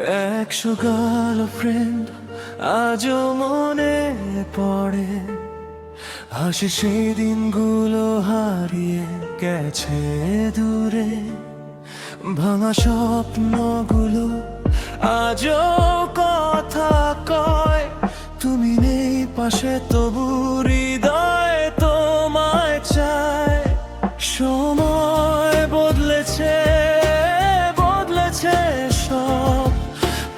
100 girlfriend আজও মনে পড়ে, হাসি সেই দিনগুলো হারিয়ে গেছে দূরে। ভাঙা স্বপ্নগুলো আজও কথা কয়, তুমি নেই পাশে তবু হৃদয় তোমায় চায়। সময় বদলেছে সব,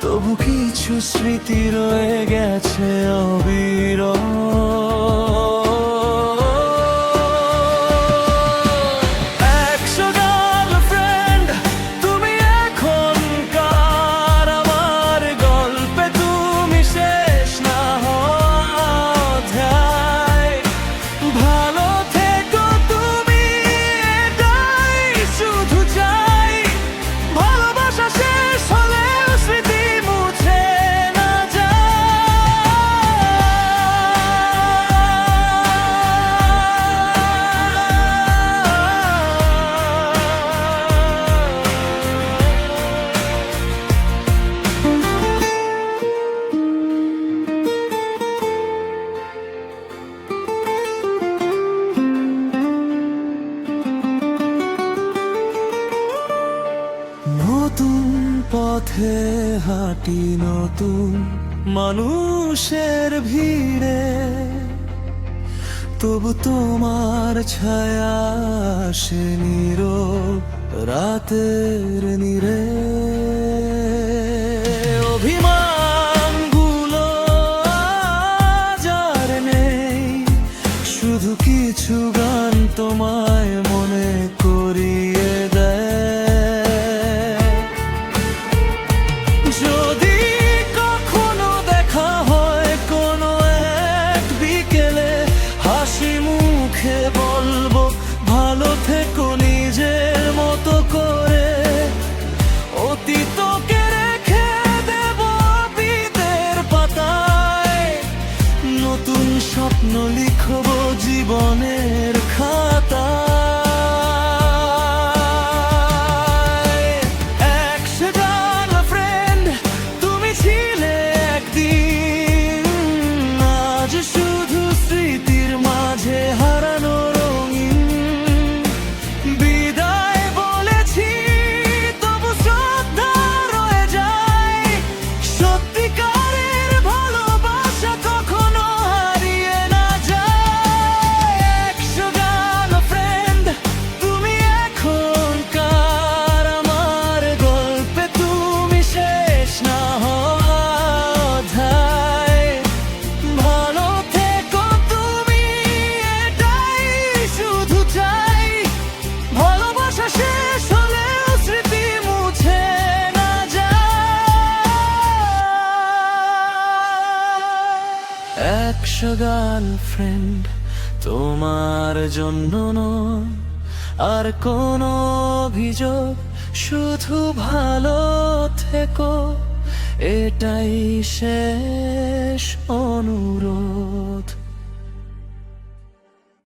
তবু কিছু স্মৃতি রয়ে গেছে অবিরল। 100 গার্লফ্রেন্ড তুমি এখনকার, আমার গল্পে তুমি শেষ না হওয়া অধ্যায়। ভালো থেকো তুমি, এটাই শুধু চাই। ভালোবাসা শেষ হলেও স্মৃতি মুছে না নতুন পথে হাঁটি, নতুন মানুষের ভিড়ে, তবু তোমার ছায়া আসে নীরব রাতের নীড়ে। অভিমানগুলো আজ আর নেই, শুধু কিছু গান তোমায় মনে করিয়ে দেয়। যদি কখনো দেখা হয় কোনো এক বিকেলে, হাসি মুখে বলবো ভালো থেকো নিজের মতো করে। অতীতকে রেখে দেব বিদের পাতায়, নতুন স্বপ্ন লিখবো জীবনের খাতায়। 100 গার্লফ্রেন্ড তুমি ছিলে একদিন, আজ শুধু স্মৃতির মাঝে হারানো রঙিন। বিদায় বলেছি তবু শ্রদ্ধা রয়ে যায়, সত্যিকারের ভালোবাসা কখনো হারিয়ে না যায়। 100 গার্লফ্রেন্ড তুমি এখনকার, আমার গল্পে তুমি শেষ না হওয়া অধ্যায়। ভালো থেকো তুমি, এটাই শুধু চাই। ভালোবাসা শেষ হলেও স্মৃতি মুছে না যায়। 100 গার্লফ্রেন্ড তোমার জন্য নয় আর কোনো অভিযোগ, শুধু ভালো থেকো এটাই শেষ অনুরোধ।